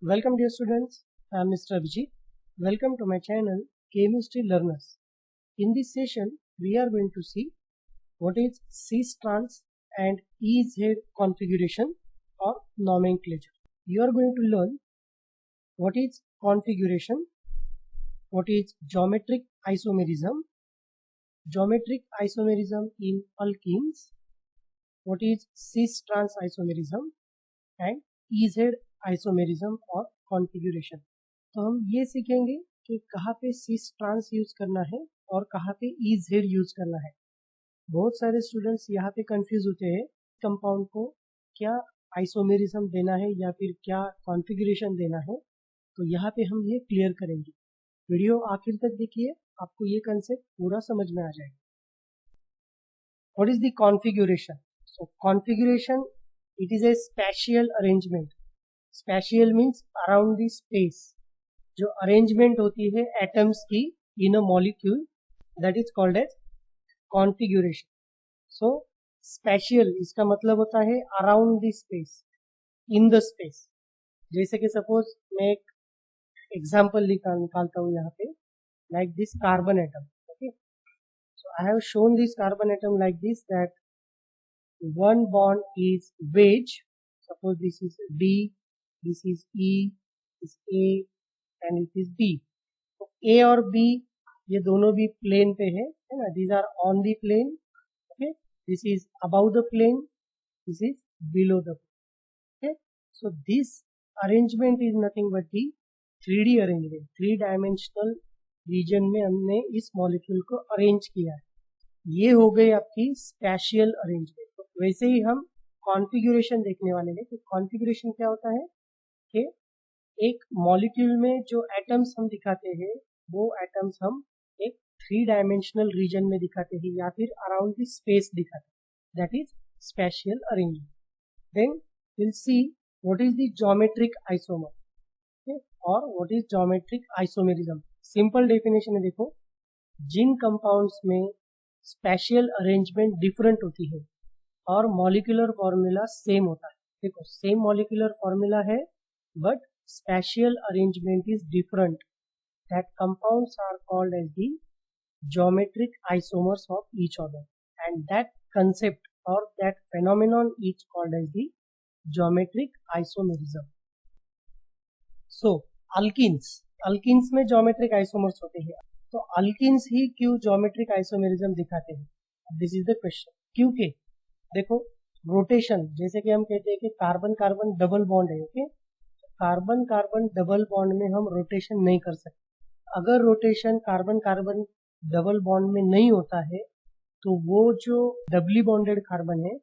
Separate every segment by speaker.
Speaker 1: Welcome dear students, I am Mr. Abhijit. Welcome to my channel Chemistry Learners. In this session, we are going to see what is cis-trans and Ez configuration or nomenclature. You are going to learn what is configuration, what is geometric isomerism in alkenes, what is cis-trans isomerism and Ez isomerism और configuration. तो हम ये सीखेंगे कि कहाँ पे cis trans use करना है और कहाँ पे इजेड यूज करना है। बहुत सारे स्टूडेंट्स यहाँ पे कंफ्यूज होते हैं कंपाउंड को क्या आइसोमेरिज्म देना है या फिर क्या कॉन्फ़िगरेशन देना है। तो यहाँ पे हम ये क्लियर करेंगे। वीडियो आखिर तक देखिए, आपको ये कंसेप्ट पूरा समझ में आ जाएगा। What is the configuration? So configuration it is a spatial arrangement. Spatial means around the space, जो अरेंजमेंट होती है एटम्स की in a molecule, that is called as configuration. So spatial इसका मतलब होता है around the space, in the space. जैसे कि सपोज मैं एक एग्जांपल निकालता हूँ यहाँ पे, like this carbon atom. Okay, so I have shown this carbon atom like this, that one bond is wedge. Suppose this is D, this is E, this is A and this is B. तो A और B ये दोनों भी plane पे है ना? These are on the plane. Okay, this is above the plane, this is below the plane. Okay, so this arrangement is nothing but the 3D arrangement, 3 dimensional region में हमने इस मॉलिक्यूल को अरेंज किया है। ये हो गई आपकी स्पेशियल अरेंजमेंट। वैसे ही हम कॉन्फ़िगरेशन देखने वाले हैं कि कॉन्फ़िगरेशन क्या होता है कि एक मॉलिक्यूल में जो एटम्स हम दिखाते हैं वो एटम्स हम एक 3 डायमेंशनल रीजन में दिखाते हैं या फिर अराउंड द स्पेस दिखाते हैं, that is spatial arrangement. Then will see what is the geometric isomer और what is geometric isomerism. Simple definition है, देखो जिन कंपाउंड्स में स्पेशियल अरेंजमेंट डिफरेंट होती है और मॉलिक्यूलर फॉर्मूला सेम होता है। देखो सेम मॉलिक्यूलर फॉर्मूला है but spatial arrangement is different, that compounds are called as the geometric isomers of each other, and that concept और that phenomenon is called as the geometric isomerism. So alkenes में geometric isomers होते हैं, तो alkynes ही क्यों geometric isomerism दिखाते हैं? This is the question. क्योंकि देखो रोटेशन, जैसे कि हम कहते हैं कि कार्बन कार्बन डबल बॉन्ड है। Okay, carbon carbon double bond में हम रोटेशन नहीं कर सकते। अगर rotation carbon carbon double bond में नहीं होता है तो वो जो डबली बॉन्डेड कार्बन है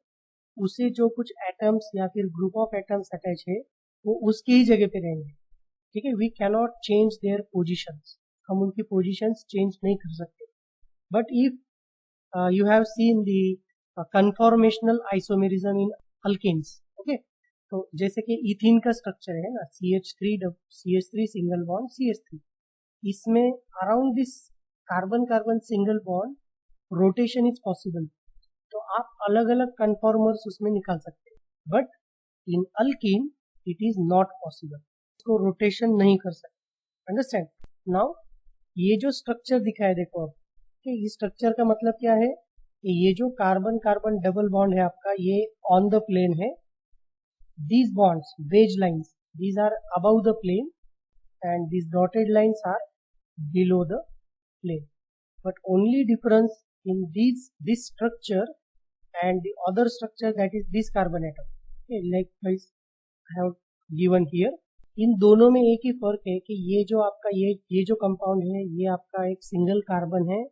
Speaker 1: उसे जो कुछ एटम्स या फिर ग्रुप ऑफ एटम्स अटैच है वो उसकी ही जगह पे रहेंगे। ठीक है, we cannot change their positions, हम उनकी पोजिशंस चेंज नहीं कर सकते। But if you have seen the conformational isomerism in alkenes. Okay, तो जैसे कि इथीन का स्ट्रक्चर है ना, CH3 सिंगल बॉन्ड CH3, इसमें around this carbon carbon single bond rotation is possible. तो आप अलग अलग कन्फॉर्मर्स उसमें निकाल सकते हैं, but in alkyne it is not possible, इसको रोटेशन नहीं कर सकते। अंडरस्टैंड? नाउ ये जो स्ट्रक्चर दिखा है, देखो अब इस स्ट्रक्चर का मतलब क्या है? ये जो कार्बन कार्बन डबल बॉन्ड है आपका, ये ऑन द प्लेन है। These bonds wedge lines, these are above the plane and these dotted lines are below the plane. But only difference in this structure and the other structure, that is this carbon atom, like I have given here. इन दोनों में एक ही फर्क है कि ये जो आपका ये जो कंपाउंड है ये आपका एक सिंगल कार्बन है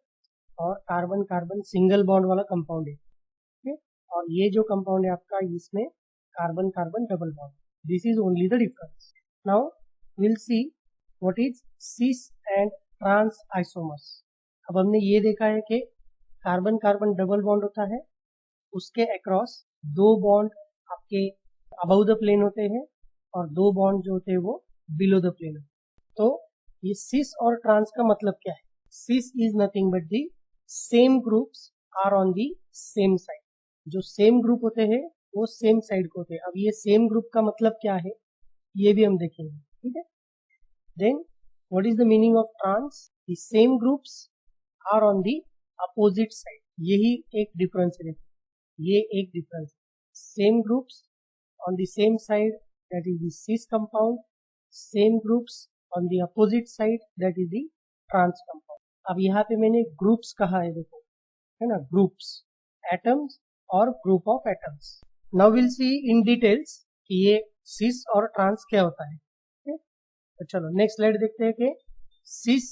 Speaker 1: और कार्बन कार्बन सिंगल बॉन्ड वाला कंपाउंड है। okay? और ये जो कंपाउंड है आपका, इसमें carbon carbon double bond. This is only the difference. Now will see what is cis and trans isomers. अब हमने ये देखा है कि कार्बन कार्बन डबल बॉन्ड होता है, उसके अक्रॉस 2 बॉन्ड आपके अबव द प्लेन होते हैं और 2 बॉन्ड जो होते हैं वो बिलो द प्लेन। तो ये सिस और ट्रांस का मतलब क्या है? Cis is nothing but the same groups are on the same side. जो सेम ग्रुप होते हैं वो सेम साइड को होते हैं। अब ये सेम ग्रुप का मतलब क्या है ये भी हम देखेंगे। ठीक है। Then what is the meaning of trans? The same groups are on the opposite side. यही एक डिफरेंस है, ये एक difference. Same groups on the same side, that is the cis compound. Same groups on the opposite side, that is the trans compound. अब यहाँ पे मैंने groups कहा है, देखो, है ना, ग्रुप्स, एटम्स और group of atoms. Now will C in details कि ये सिस और ट्रांस क्या होता है। तो चलो नेक्स्ट स्लाइड देखते हैं कि सिस,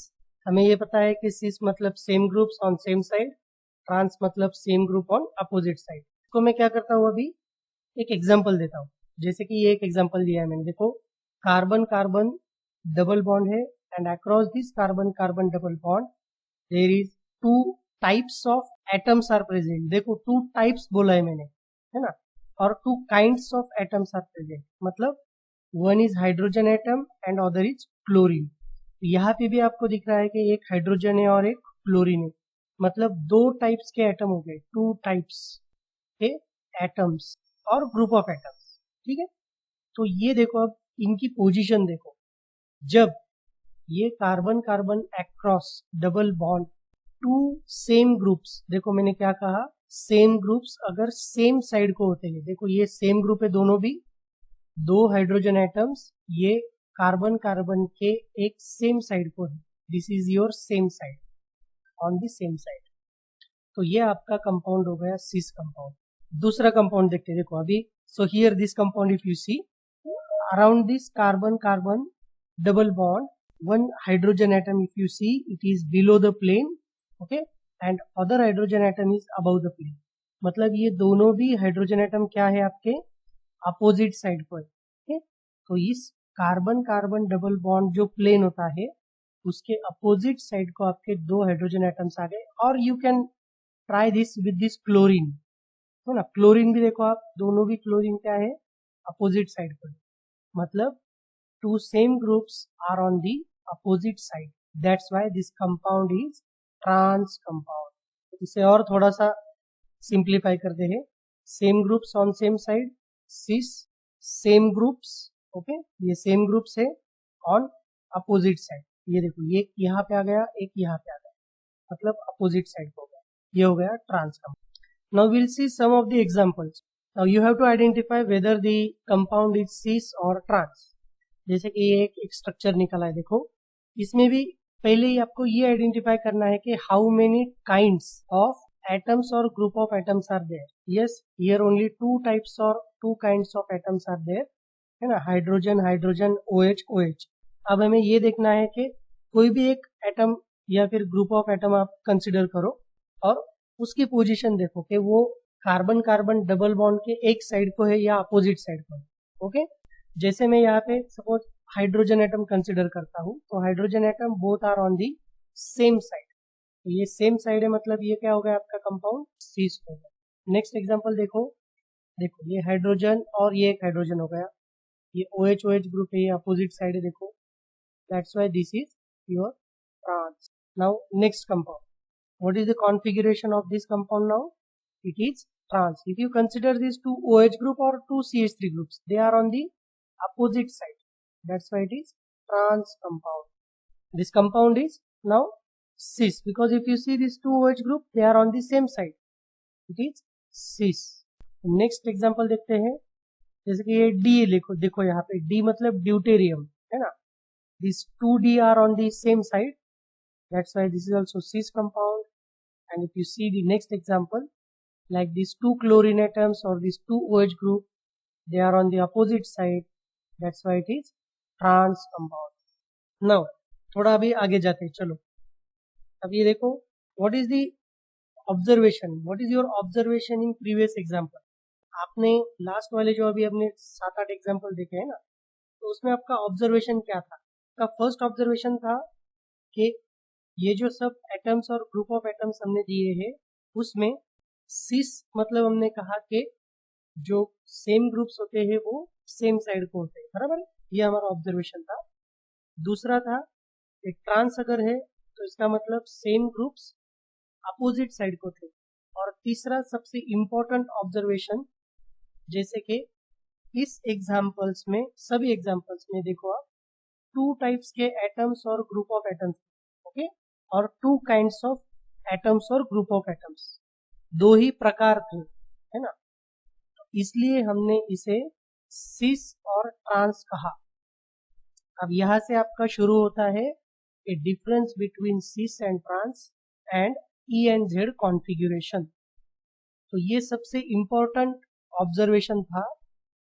Speaker 1: हमें ये पता है कि सिस मतलब same groups on same side, trans मतलब same group on opposite side. तो मैं क्या करता हूँ, अभी एक एग्जांपल देता हूँ। जैसे कि ये एक एग्जांपल दिया है मैंने, देखो, कार्बन कार्बन डबल बॉन्ड है and across this carbon carbon double bond there is two types of atoms are present. देखो, टू टाइप्स बोला है मैंने, है ना, और two kinds of atoms are present, मतलब one is hydrogen atom and other is chlorine. यहाँ पे भी आपको दिख रहा है कि एक हाइड्रोजन है और एक क्लोरीन है, मतलब दो टाइप्स के एटम हो गए, टू टाइप्स के एटम्स और ग्रुप ऑफ एटम्स। ठीक है, तो ये देखो, अब इनकी पोजीशन देखो, जब ये carbon carbon across double bond two same groups, देखो मैंने क्या कहा, सेम ग्रुप्स अगर सेम साइड को होते हैं, देखो ये सेम ग्रुप है, दोनों भी दो हाइड्रोजन एटम्स, ये कार्बन कार्बन के एक सेम साइड को है, this is your same side, on the same side. तो ये आपका कंपाउंड हो गया सिस कंपाउंड। दूसरा कंपाउंड देखते हैं, देखो अभी, so here this compound if you see around this carbon carbon double bond, one hydrogen atom if you see it is below the plane, okay, and other hydrogen atom is above the plane। मतलब ये दोनों भी hydrogen atom क्या है, आपके opposite side पर है। तो इस कार्बन कार्बन डबल बॉन्ड जो प्लेन होता है, उसके अपोजिट साइड को आपके दो हाइड्रोजन एटम्स आ गए। और you can try this with this chlorine, है ना, क्लोरीन भी देखो आप, दोनों भी क्लोरीन क्या है, अपोजिट साइड पर, मतलब two same groups are on the opposite side, that's why this compound is trans compound। इसे और थोड़ा सा सिंप्लीफाई करते हैं, same groups on same side, cis, same groups, okay, ये सेम ग्रुप्स है ऑन अपोजिट साइड। ये देखो, ये यहाँ पे आ गया, एक यहाँ पे आ गया, मतलब अपोजिट साइड हो गया, ये हो गया trans compound. Now will see some of the examples. Now you have to identify whether the compound is cis और ट्रांस। जैसे कि ये एक स्ट्रक्चर निकला है, देखो, इसमें भी पहले ही आपको ये आइडेंटिफाई करना है कि how many kinds of atoms और group of atoms are there. Yes, here only two types और two kinds of atoms are there, है ना, हाइड्रोजन हाइड्रोजन, OH OH। अब हमें ये देखना है कि कोई भी एक एटम या फिर ग्रुप ऑफ एटम आप कंसिडर करो और उसकी पोजीशन देखो कि वो कार्बन कार्बन डबल बॉन्ड के एक साइड को है या अपोजिट साइड को है। ओके, जैसे मैं यहाँ पे सपोज हाइड्रोजन एटम कंसिडर करता हूँ, तो hydrogen atom both are on the same side, तो ये सेम साइड है, मतलब ये क्या हो गया, आपका कंपाउंड सिस हो गया। नेक्स्ट एग्जांपल देखो, देखो ये हाइड्रोजन और ये एक हाइड्रोजन हो गया, ये OH OH ग्रुप है, ये अपोजिट साइड है, देखो, that's why this is your trans. Now next compound, what is the configuration of this compound? Now it is trans। If you consider these two OH group or two CH3 groups, they are on the opposite side, that's why it is trans compound। This compound is now cis, because if you see these two OH group, they are on the same side, it is cis। next example देखते हैं, जैसे कि ये D लिखो, देखो यहाँ पे D मतलब ड्यूटेरियम, है ना, these two D are on the same side, that's why this is also cis compound। and if you see the next example, like these two chlorine atoms or these two OH group, they are on the opposite side, that's why it is trans compound। now थोड़ा अभी आगे जाते हैं, चलो अब ये देखो, what is the observation, what is your observation in previous example। आपने लास्ट वाले जो अभी अपने 7-8 एग्जाम्पल देखे हैं ना, तो उसमें आपका ऑब्जर्वेशन क्या था? आपका फर्स्ट ऑब्जर्वेशन था कि ये जो सब एटम्स और ग्रुप ऑफ एटम्स हमने दिए हैं, उसमें सिस मतलब हमने कहा कि जो सेम ग्रुप्स होते हैं वो सेम साइड को होते हैं, बराबर है, ये हमारा ऑब्जर्वेशन था। दूसरा था एक ट्रांस अगर है तो इसका मतलब सेम ग्रुप्स अपोजिट साइड को थे। और तीसरा सबसे इंपॉर्टेंट ऑब्जर्वेशन, जैसे कि इस एग्जाम्पल्स में, सभी एग्जाम्पल्स में देखो आप, टू टाइप्स के एटम्स और ग्रुप ऑफ एटम्स, ओके, और टू काइंड्स ऑफ एटम्स और ग्रुप ऑफ एटम्स, दो ही प्रकार थे, है ना। इसलिए हमने इसे सिस और ट्रांस कहा। अब यहां से आपका शुरू होता है a difference between cis and trans and E and Z configuration. तो ये सबसे इंपॉर्टेंट ऑब्जर्वेशन था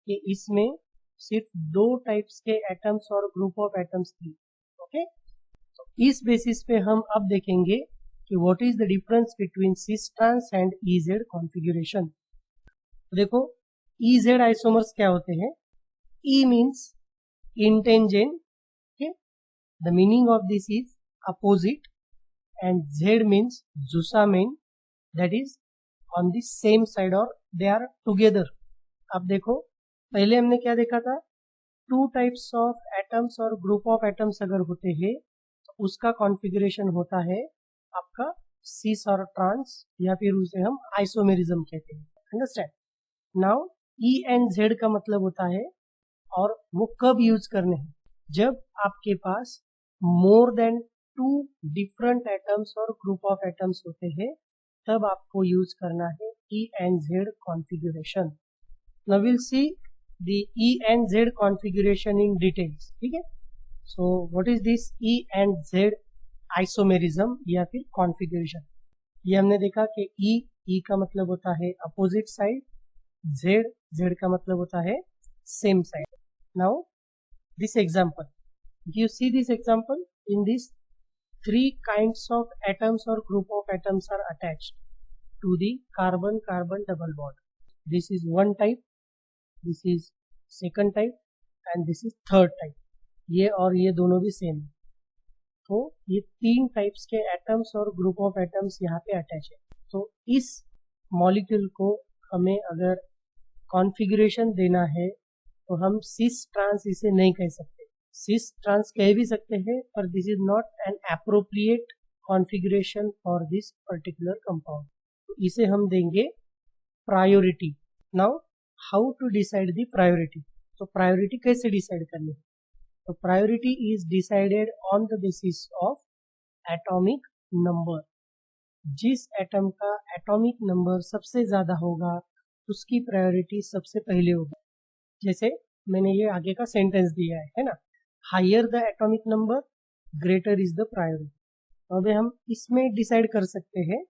Speaker 1: कि इसमें सिर्फ दो टाइप्स के एटम्स और ग्रुप ऑफ एटम्स थी, ओके। तो इस बेसिस पे हम अब देखेंगे कि what is the difference between cis trans and E Z configuration. देखो ई जेड आइसोमर्स क्या होते हैं। E means entgegen, okay, the meaning of this is opposite, and Z means Zusamen, that is on the same side or they are together। अब देखो पहले हमने क्या देखा था, टू टाइप्स ऑफ एटम्स और ग्रुप ऑफ एटम्स अगर होते हैं तो उसका कॉन्फ़िगरेशन होता है आपका सिस और ट्रांस, या फिर उसे हम आइसोमेरिज्म कहते हैं। Understand. Now E and Z का मतलब होता है, और वो कब यूज करने हैं, जब आपके पास more than two different atoms और ग्रुप ऑफ एटम्स होते हैं, तब आपको यूज करना है E and Z configuration. Now will see the E and Z configuration in details, ठीक है। So what is this E and Z isomerism या फिर कॉन्फ़िगरेशन। ये हमने देखा कि ई का मतलब होता है अपोजिट साइड, जेड का मतलब होता है same side. Now this example, do you see this example? In this, three kinds of atoms or group of atoms are attached to the carbon-carbon double bond. This is one type, this is second type, and this is third type. ये और ये दोनों भी same है। तो ये तीन types के एटम्स और ग्रुप ऑफ एटम्स यहाँ पे अटैच है। तो इस मॉलिक्यूल को हमें अगर कॉन्फ़िगरेशन देना है तो हम सिस ट्रांस इसे नहीं कह सकते। सिस ट्रांस कह भी सकते हैं, पर this is not an appropriate configuration for this particular compound. तो इसे हम देंगे priority. Now how to decide the priority. तो प्रायोरिटी कैसे डिसाइड करनी है, तो priority is decided on the basis of atomic number. जिस एटम का एटॉमिक नंबर सबसे ज्यादा होगा उसकी प्रायोरिटी सबसे पहले होगी। जैसे मैंने ये आगे का सेंटेंस दिया है ना, higher the atomic number greater is the priority. तो अभी हम इसमें डिसाइड कर सकते हैं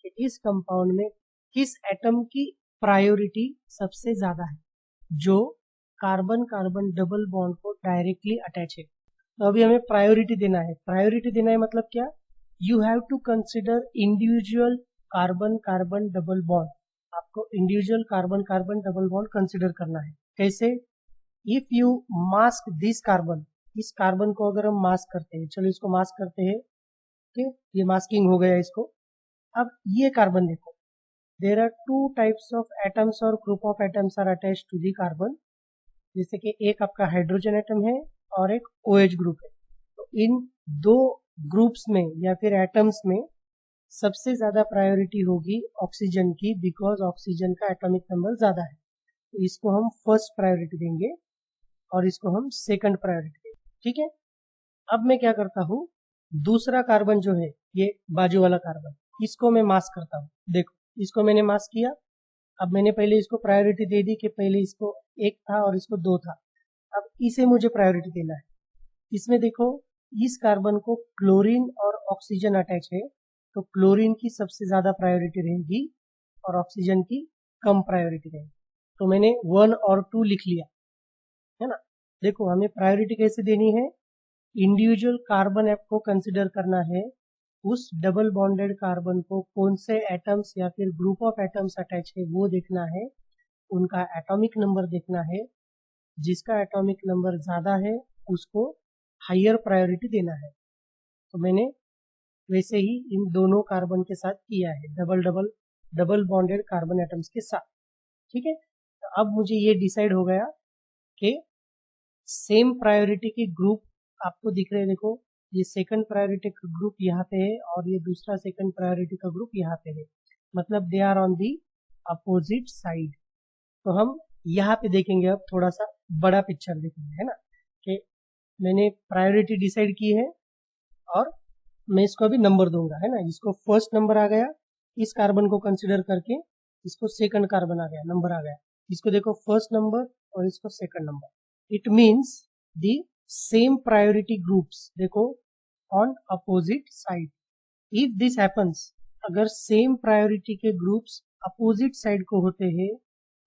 Speaker 1: कि इस कंपाउंड में किस एटम की प्रायोरिटी सबसे ज्यादा है, जो कार्बन कार्बन डबल बॉन्ड को डायरेक्टली अटैच है। तो अभी हमें प्रायोरिटी देना है। प्रायोरिटी देना है मतलब क्या, you have to consider individual carbon carbon double bond. आपको individual carbon carbon double bond consider करना है। कैसे, if you mask this carbon, इस कार्बन को अगर हम मास्क करते हैं, चलो इसको मास्क करते हैं, ठीक, ये मास्किंग हो गया इसको। अब ये कार्बन देखो, there are two types of atoms और group of atoms are attached to the carbon. जैसे कि एक आपका हाइड्रोजन एटम है और एक OH ग्रुप है। तो इन दो ग्रुप्स में या फिर एटम्स में सबसे ज्यादा प्रायोरिटी होगी ऑक्सीजन की, बिकॉज ऑक्सीजन का एटॉमिक नंबर ज्यादा है। तो इसको हम फर्स्ट प्रायोरिटी देंगे और इसको हम सेकंड प्रायोरिटी देंगे, ठीक है। अब मैं क्या करता हूँ, दूसरा कार्बन जो है, ये बाजू वाला कार्बन, इसको मैं मास्क करता हूँ। देखो इसको मैंने मास्क किया। अब मैंने पहले इसको प्रायोरिटी दे दी कि पहले इसको एक था और इसको दो था। अब इसे मुझे प्रायोरिटी देना है। इसमें देखो इस कार्बन को क्लोरीन और ऑक्सीजन अटैच है, तो क्लोरीन की सबसे ज्यादा प्रायोरिटी रहेगी और ऑक्सीजन की कम प्रायोरिटी रहेगी। तो मैंने 1 और 2 लिख लिया, है ना। देखो हमें प्रायोरिटी कैसे देनी है, इंडिविजुअल कार्बन को कंसिडर करना है, उस डबल बॉन्डेड कार्बन को कौन से एटम्स या फिर ग्रुप ऑफ एटम्स अटैच है वो देखना है, उनका एटॉमिक नंबर देखना है। जिसका एटॉमिक नंबर ज्यादा है उसको हायर प्रायोरिटी देना है। तो मैंने वैसे ही इन दोनों कार्बन के साथ किया है, डबल बॉन्डेड कार्बन एटम्स के साथ, ठीक है। तो अब मुझे ये डिसाइड हो गया कि सेम प्रायोरिटी के ग्रुप आपको दिख रहे हैं। देखो ये सेकंड प्रायोरिटी का ग्रुप यहाँ पे है और ये दूसरा सेकंड प्रायोरिटी का ग्रुप यहाँ पे है, मतलब they are on the opposite side. तो हम यहाँ पे देखेंगे, अब थोड़ा सा बड़ा पिक्चर देखेंगे, है ना, कि मैंने प्रायोरिटी डिसाइड की है और मैं इसको अभी नंबर दूंगा, है ना। इसको फर्स्ट नंबर आ गया, इस कार्बन को कंसिडर करके इसको सेकंड कार्बन आ गया, नंबर आ गया। इसको देखो फर्स्ट नंबर और इसको second number. It means the same priority groups, देखो on opposite side. If this happens, अगर सेम प्रायोरिटी के ग्रुप्स अपोजिट साइड को होते हैं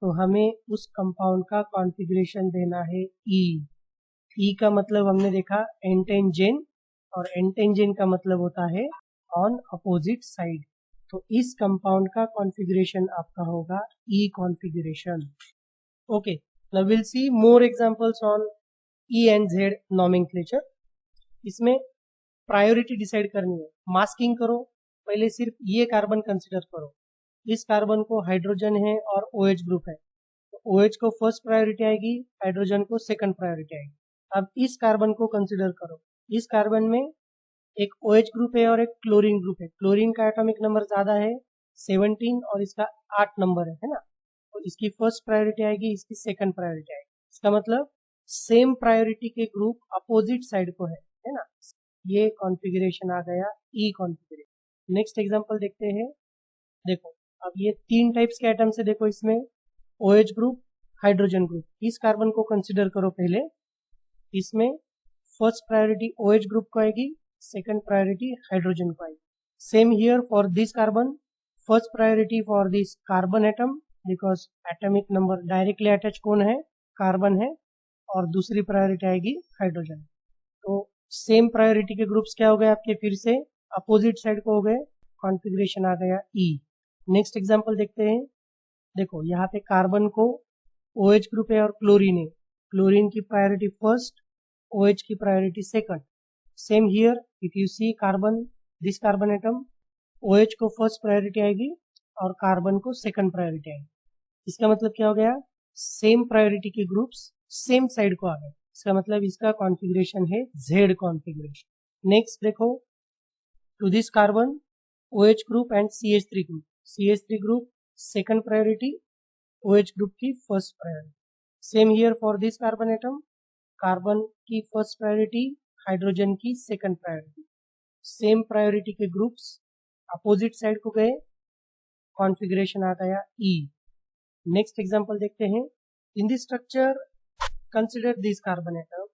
Speaker 1: तो हमें उस कंपाउंड का कॉन्फ़िगरेशन देना है ई। ई का मतलब हमने देखा एंटेंजेन, और एंटेंजेन का मतलब होता है ऑन अपोजिट साइड। तो इस कंपाउंड का कॉन्फ़िगरेशन आपका होगा E configuration. Okay, now will see more examples on E and Z nomenclature. इसमें प्रायोरिटी डिसाइड करनी है, मास्किंग करो। पहले सिर्फ ये कार्बन कंसिडर करो, इस कार्बन को हाइड्रोजन है और OH ग्रुप है, तो OH को फर्स्ट प्रायोरिटी आएगी, हाइड्रोजन को सेकंड प्रायोरिटी आएगी। अब इस कार्बन को कंसिडर करो, इस कार्बन में एक OH ग्रुप है और एक क्लोरीन ग्रुप है। क्लोरीन का एटॉमिक नंबर ज्यादा है 17 और इसका 8 नंबर है ना। तो इसकी फर्स्ट प्रायोरिटी आएगी, इसकी सेकंड प्रायोरिटी आएगी। इसका मतलब सेम प्रायोरिटी के ग्रुप अपोजिट साइड को है ना। ये कॉन्फ़िगरेशन आ गया ई कॉन्फ़िगरेशन। नेक्स्ट एग्जांपल देखते हैं। देखो अब ये 3 टाइप्स के एटम्स है, देखो इसमें OH ग्रुप, हाइड्रोजन ग्रुप। इस कार्बन को कंसिडर करो पहले, इसमें फर्स्ट प्रायोरिटी OH ग्रुप को आएगी, सेकंड प्रायोरिटी हाइड्रोजन को आएगी। Same here for this carbon, first priority for this carbon atom, because atomic number directly attach कौन है, कार्बन है, और दूसरी प्रायोरिटी आएगी हाइड्रोजन। तो सेम प्रायोरिटी के ग्रुप्स क्या हो गए आपके, फिर से अपोजिट साइड को हो गए, कॉन्फ़िगरेशन आ गया ई। नेक्स्ट एग्जांपल देखते हैं। देखो यहाँ पे कार्बन को OH ग्रुप है और क्लोरीन है, क्लोरीन की प्रायोरिटी फर्स्ट, OH की priority second. Same here if you see carbon, this carbon atom, OH को फर्स्ट प्रायोरिटी आएगी और कार्बन को सेकंड प्रायोरिटी आएगी। इसका मतलब क्या हो गया, सेम प्रायोरिटी के ग्रुप्स सेम साइड को आ गए। इसका मतलब इसका कॉन्फ़िगरेशन है Z कॉन्फ़िगरेशन। नेक्स्ट देखो, to this carbon OH group and CH3 group, CH3 group second priority, OH group की first priority. Same here for this carbon atom, carbon की फर्स्ट प्रायोरिटी, हाइड्रोजन की सेकंड प्रायोरिटी। सेम प्रायोरिटी के groups opposite side को गए, configuration आ गया ई। Next example देखते हैं। इन this structure consider this carbon atom,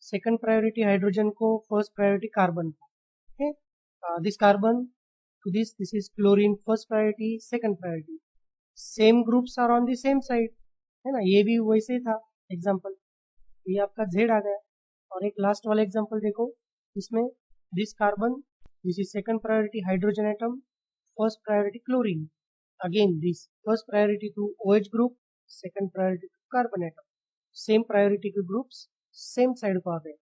Speaker 1: second priority hydrogen को, first priority carbon को। Okay, this carbon to this is chlorine first priority, second priority, same groups are on the same side, है ना। ये भी वैसे था एग्जांपल, ये आपका Z आ गया। और एक लास्ट वाला एग्जांपल देखो, इसमें this carbon, this is second priority hydrogen atom, first priority chlorine, again this first priority to OH group, second priority to carbon atom, same priority के ग्रुप्स सेम साइड को आ गए।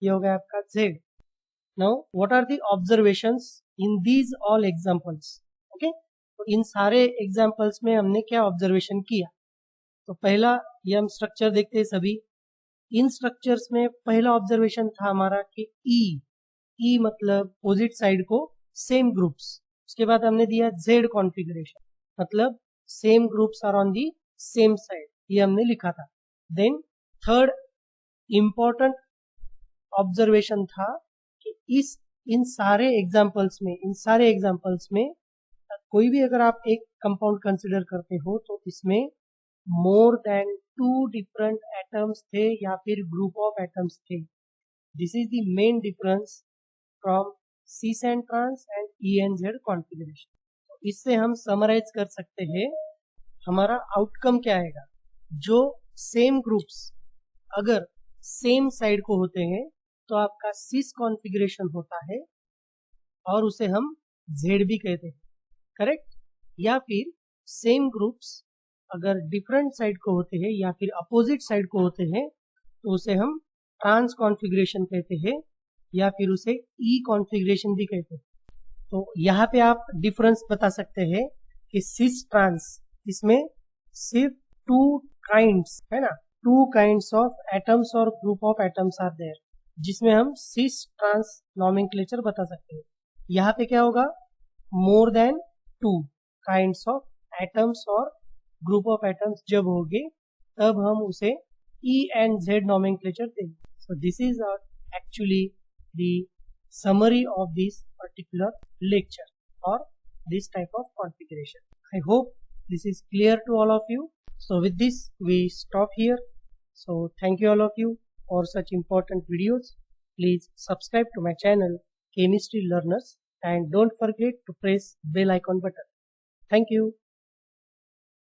Speaker 1: ये हो गया आपका Z। Now, what are the observations in these all examples? Okay, तो इन सारे एग्जाम्पल्स में हमने क्या ऑब्जर्वेशन किया। तो पहला ये हम स्ट्रक्चर देखते हैं सभी। इन स्ट्रक्चर्स में पहला ऑब्जर्वेशन था हमारा कि ई मतलब अपोजिट साइड को सेम ग्रुप्स। उसके बाद हमने दिया Z कॉन्फ़िगरेशन, मतलब same groups are on the same side, ये हमने लिखा था। देन थर्ड इंपॉर्टेंट ऑब्जर्वेशन था इन सारे एग्जांपल्स में कोई भी अगर आप एक कंपाउंड कंसिडर करते हो तो इसमें मोर देन 2 डिफरेंट एटम्स थे या फिर ग्रुप ऑफ एटम्स थे। This is the main difference from cis and trans and E and Z configuration. तो इससे हम समराइज कर सकते हैं हमारा आउटकम क्या आएगा। जो सेम ग्रुप्स अगर सेम साइड को होते हैं तो आपका सिस कॉन्फ़िगरेशन होता है और उसे हम Z भी कहते हैं, करेक्ट। या फिर सेम ग्रुप्स अगर डिफरेंट साइड को होते हैं या फिर अपोजिट साइड को होते हैं तो उसे हम ट्रांस कॉन्फ़िगरेशन कहते हैं या फिर उसे ई कॉन्फ़िगरेशन भी कहते हैं। तो यहाँ पे आप डिफरेंस बता सकते हैं कि सिस ट्रांस, इसमें सिर्फ 2 काइंड्स है ना, 2 काइंड्स ऑफ एटम्स और group of atoms are there, जिसमें हम सिस ट्रांस नॉमेनक्लेचर बता सकते हैं। यहाँ पे क्या होगा, more than 2 kinds of atoms और ग्रुप ऑफ एटम्स जब होंगे तब हम उसे ई एंड जेड नॉमेनक्लेचर देंगे। So this is actually the summary of this particular lecture or this type of configuration. I hope this is clear to all of you. So with this we stop here. So thank you all of you for such important videos. Please subscribe to my channel Chemistry Learners and don't forget to press bell icon button. Thank you.